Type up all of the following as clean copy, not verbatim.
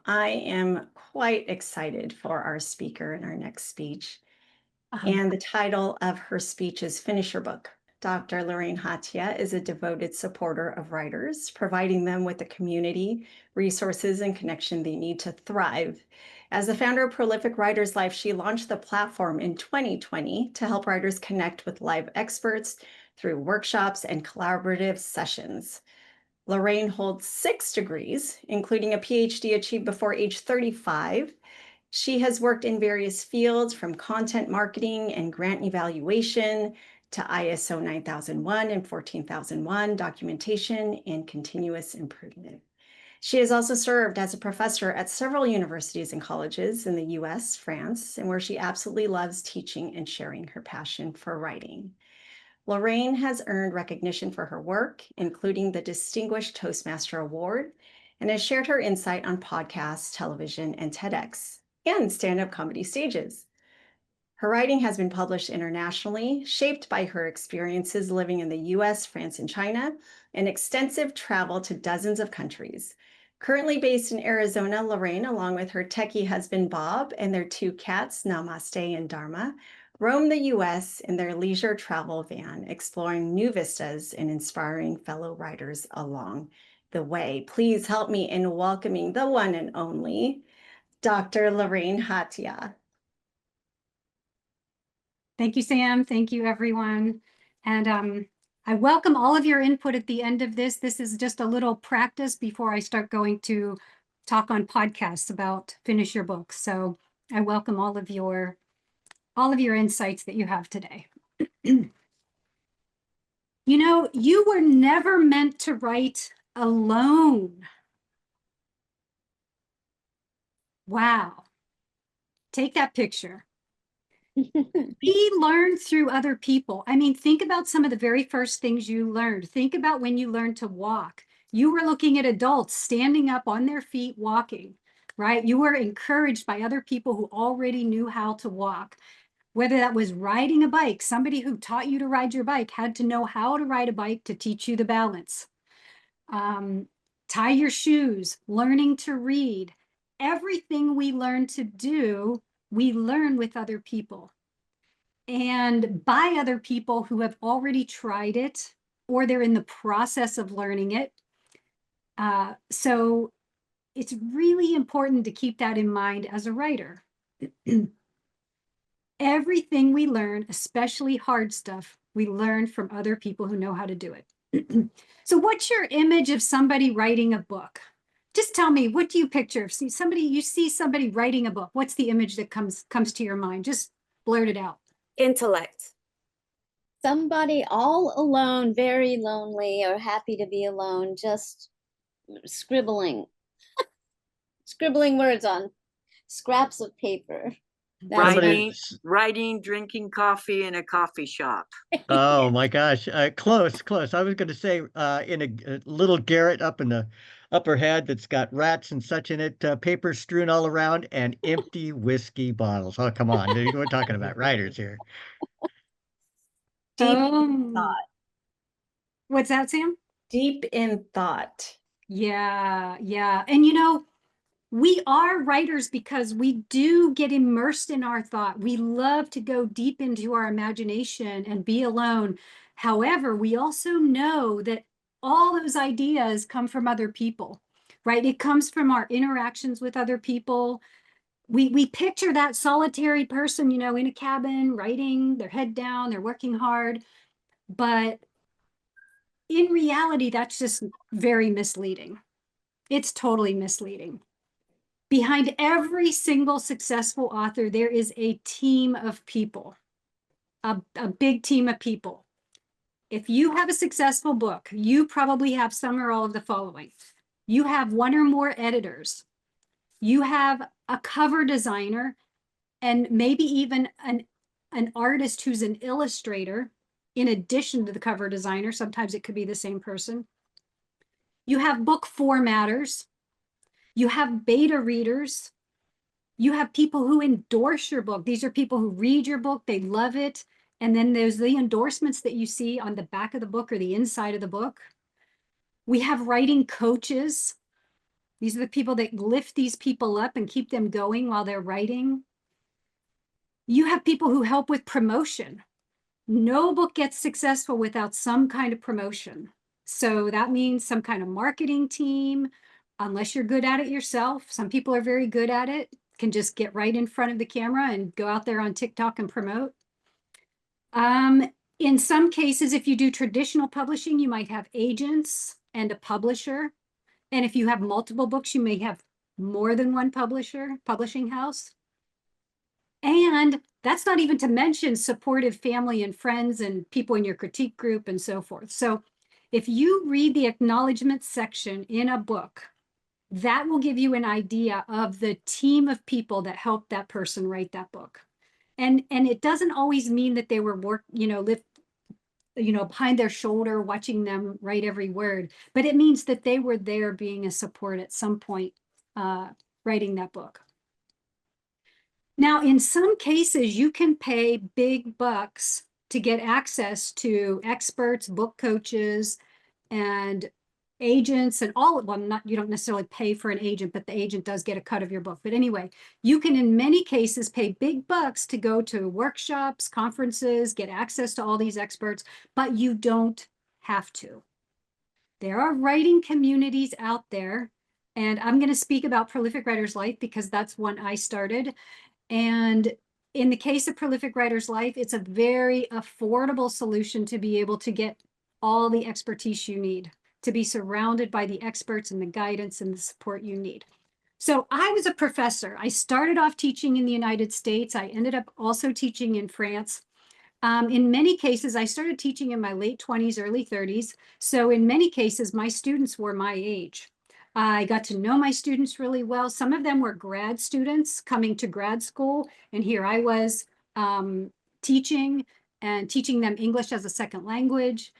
I am quite excited for our speaker in our next speech. Um, And the title of her speech is Finish Your Book. Dr. Lorraine Haataia is a devoted supporter of writers, providing them with the community, resources, and connection they need to thrive. As the founder of Prolific Writers Life, she launched the platform in 2020 to help writers connect with live experts through workshops and collaborative sessions. Lorraine holds 6 degrees, including a PhD achieved before age 35. She has worked in various fields from content marketing and grant evaluation to ISO 9001 and 14001 documentation and continuous improvement. She has also served as a professor at several universities and colleges in the US, France, and where she absolutely loves teaching and sharing her passion for writing. Lorraine has earned recognition for her work, including the Distinguished Toastmaster Award, and has shared her insight on podcasts, television, and TEDx, and stand-up comedy stages. Her writing has been published internationally, shaped by her experiences living in the US, France, and China, and extensive travel to dozens of countries. Currently based in Arizona, Lorraine, along with her techie husband Bob and their 2 cats, Namaste and Dharma, roam the US in their leisure travel van, exploring new vistas and inspiring fellow writers along the way. Please help me in welcoming the one and only Dr. Lorraine Haataia. Thank you, Sam. Thank you, everyone. And I welcome all of your input at the end of this. This is just a little practice before I start going to talk on podcasts about Finish Your Book. So I welcome all of your insights that you have today. You know, you were never meant to write alone. Wow. Take that picture. We learn through other people. I mean, think about some of the very first things you learned. Think about when you learned to walk. You were looking at adults standing up on their feet walking, right? You were encouraged by other people who already knew how to walk. Whether that was riding a bike, somebody who taught you to ride your bike had to know how to ride a bike to teach you the balance. Tie your shoes, learning to read. Everything we learn to do, we learn with other people and by other people who have already tried it or they're in the process of learning it. So it's really important to keep that in mind as a writer. Everything we learn, especially hard stuff, we learn from other people who know how to do it. So what's your image of somebody writing a book? Just tell me, what do you picture? If you see somebody writing a book, what's the image that comes to your mind? Just blurt it out. Intellect. Somebody all alone, very lonely or happy to be alone, just scribbling words on scraps of paper. Writing, drinking coffee in a coffee shop. Oh my gosh, close. I was going to say in a little garret up in the upper head that's got rats and such in it, paper strewn all around, and empty whiskey bottles. Oh, come on. We're talking about writers here. Deep in thought. What's that, Sam? Deep in thought. Yeah. And you know, we are writers because we do get immersed in our thought. We love to go deep into our imagination and be alone. However, we also know that all those ideas come from other people, right? It comes from our interactions with other people. We picture that solitary person, you know, in a cabin, writing, their head down, they're working hard. But in reality, that's just very misleading. It's totally misleading. Behind every single successful author, there is a team of people, a big team of people. If you have a successful book, you probably have some or all of the following. You have one or more editors. You have a cover designer, and maybe even an artist who's an illustrator in addition to the cover designer. Sometimes it could be the same person. You have book formatters. You have beta readers. You have people who endorse your book. These are people who read your book, they love it. And then there's the endorsements that you see on the back of the book or the inside of the book. We have writing coaches. These are the people that lift these people up and keep them going while they're writing. You have people who help with promotion. No book gets successful without some kind of promotion. So that means some kind of marketing team, unless you're good at it yourself. Some people are very good at it, can just get right in front of the camera and go out there on TikTok and promote. In some cases, if you do traditional publishing, you might have agents and a publisher. And if you have multiple books, you may have more than one publishing house. And that's not even to mention supportive family and friends and people in your critique group and so forth. So if you read the acknowledgement section in a book, that will give you an idea of the team of people that helped that person write that book. And it doesn't always mean that they were behind their shoulder, watching them write every word, but it means that they were there being a support at some point, writing that book. Now, in some cases, you can pay big bucks to get access to experts, book coaches, and agents and all of them. You don't necessarily pay for an agent, but the agent does get a cut of your book. But anyway, you can in many cases pay big bucks to go to workshops, conferences, get access to all these experts, but you don't have to. There are writing communities out there, and I'm going to speak about Prolific Writers Life because that's one I started. And in the case of Prolific Writers Life, it's a very affordable solution to be able to get all the expertise you need, to be surrounded by the experts and the guidance and the support you need. So I was a professor. I started off teaching in the United States. I ended up also teaching in France. In many cases, I started teaching in my late 20s, early 30s. So in many cases, my students were my age. I got to know my students really well. Some of them were grad students coming to grad school. And here I was teaching them English as a second language.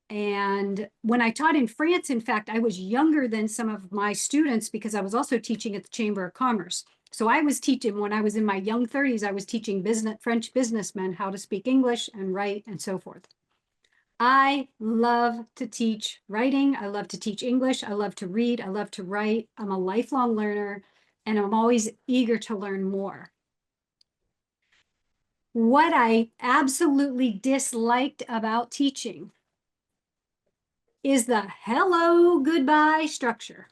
And when I taught in France, in fact, I was younger than some of my students because I was also teaching at the Chamber of Commerce. So I was teaching, when I was in my young 30s, I was teaching French businessmen how to speak English and write and so forth. I love to teach writing. I love to teach English. I love to read. I love to write. I'm a lifelong learner, and I'm always eager to learn more. What I absolutely disliked about teaching is the hello, goodbye structure.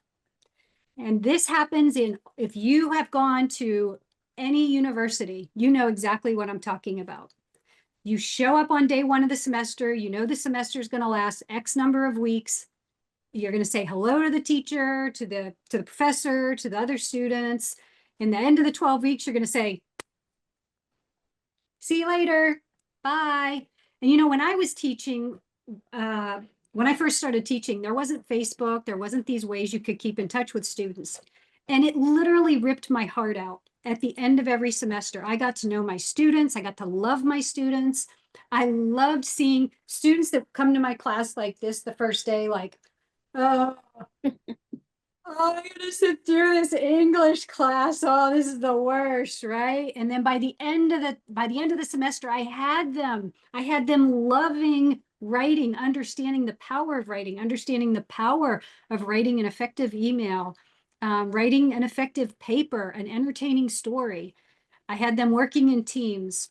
And this happens if you have gone to any university, you know exactly what I'm talking about. You show up on day one of the semester, you know the semester is going to last X number of weeks. You're going to say hello to the teacher, to the professor, to the other students. In the end of the 12 weeks, you're going to say, see you later, bye. And when I was teaching, when I first started teaching, there wasn't Facebook, there wasn't these ways you could keep in touch with students. And it literally ripped my heart out. At the end of every semester, I got to know my students. I got to love my students. I loved seeing students that come to my class like this the first day, like, oh, I'm gonna sit through this English class. Oh, this is the worst, right? And then by the end of the semester, I had them loving writing, understanding the power of writing, understanding the power of writing an effective email, writing an effective paper, an entertaining story. I had them working in teams.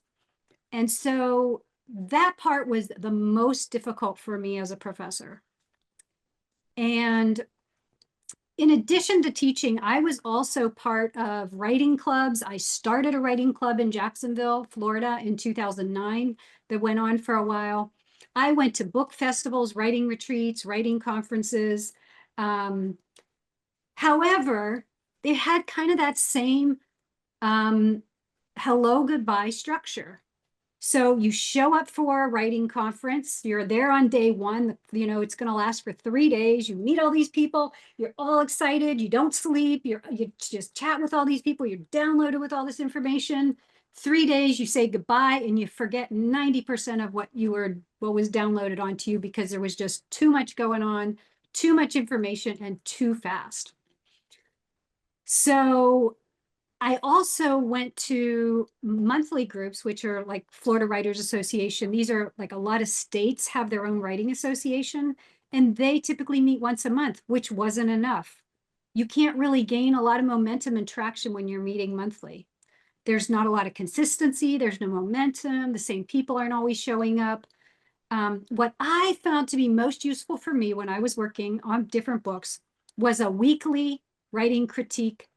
And so that part was the most difficult for me as a professor. And in addition to teaching, I was also part of writing clubs. I started a writing club in Jacksonville, Florida in 2009 that went on for a while. I went to book festivals, writing retreats, writing conferences. However, they had kind of that same hello, goodbye structure. So you show up for a writing conference, you're there on day one, it's going to last for 3 days. You meet all these people, you're all excited, you don't sleep, you just chat with all these people, you're downloaded with all this information. 3 days, you say goodbye and you forget 90% of what was downloaded onto you because there was just too much going on, too much information, and too fast. So I also went to monthly groups, which are like Florida Writers Association. These are like a lot of states have their own writing association, and they typically meet once a month, which wasn't enough. You can't really gain a lot of momentum and traction when you're meeting monthly. There's not a lot of consistency. There's no momentum. The same people aren't always showing up. What I found to be most useful for me when I was working on different books was a weekly writing critique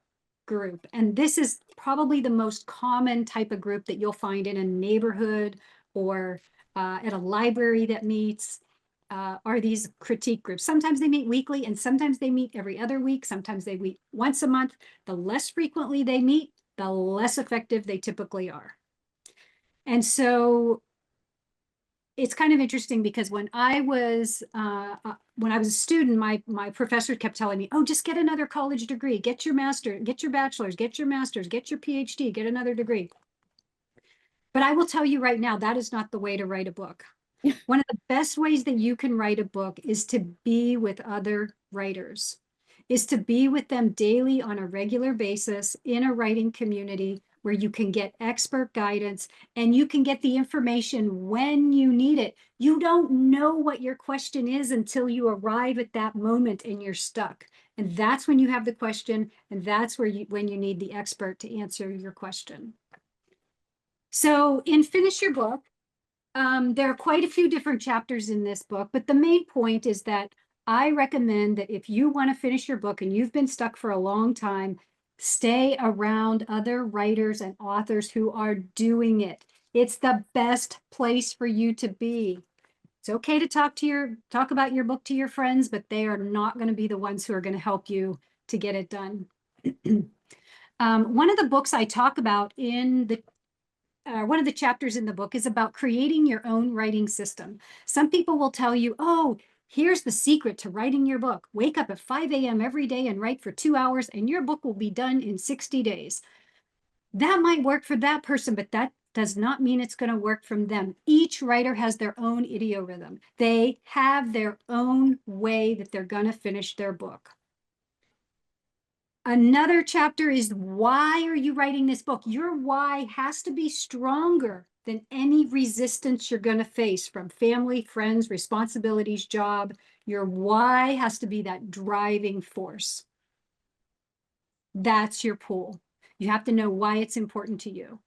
group. And this is probably the most common type of group that you'll find in a neighborhood or at a library that meets. Are these critique groups. Sometimes they meet weekly and sometimes they meet every other week. Sometimes they meet once a month. The less frequently they meet, the less effective they typically are. And so it's kind of interesting because when I was a student, my professor kept telling me, oh, just get another college degree, get your master, get your bachelor's, get your master's, get your PhD, get another degree. But I will tell you right now, that is not the way to write a book. One of the best ways that you can write a book is to be with other writers, is to be with them daily on a regular basis in a writing community where you can get expert guidance and you can get the information when you need it. You don't know what your question is until you arrive at that moment and you're stuck. And that's when you have the question, and that's where when you need the expert to answer your question. So in Finish Your Book, there are quite a few different chapters in this book, but the main point is that I recommend that if you want to finish your book and you've been stuck for a long time, stay around other writers and authors who are doing it. It's the best place for you to be. It's okay to talk about your book to your friends, but they are not going to be the ones who are going to help you to get it done. One of the books I talk about in the one of the chapters in the book is about creating your own writing system. Some people will tell you, oh, here's the secret to writing your book. Wake up at 5 a.m. every day and write for 2 hours and your book will be done in 60 days. That might work for that person, but that does not mean it's going to work from them. Each writer has their own idiorhythm. They have their own way that they're going to finish their book. Another chapter is, why are you writing this book? Your why has to be stronger than any resistance you're going to face from family, friends, responsibilities, job. Your why has to be that driving force. That's your pull. You have to know why it's important to you.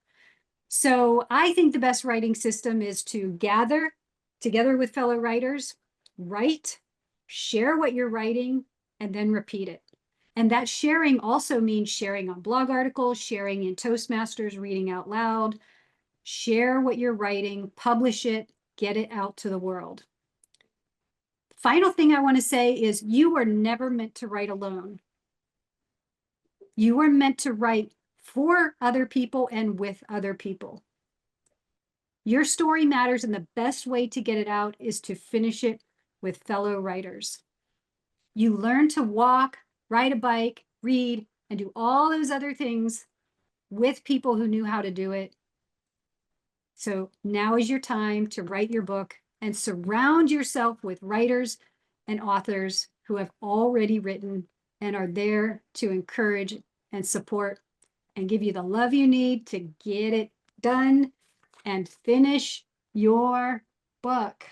So I think the best writing system is to gather together with fellow writers, write, share what you're writing, and then repeat it. And that sharing also means sharing on blog articles, sharing in Toastmasters, reading out loud, share what you're writing, publish it, get it out to the world. Final thing I want to say is you are never meant to write alone. You are meant to write for other people and with other people. Your story matters, and the best way to get it out is to finish it with fellow writers. You learn to walk, ride a bike, read, and do all those other things with people who knew how to do it. So now is your time to write your book and surround yourself with writers and authors who have already written and are there to encourage and support and give you the love you need to get it done and finish your book.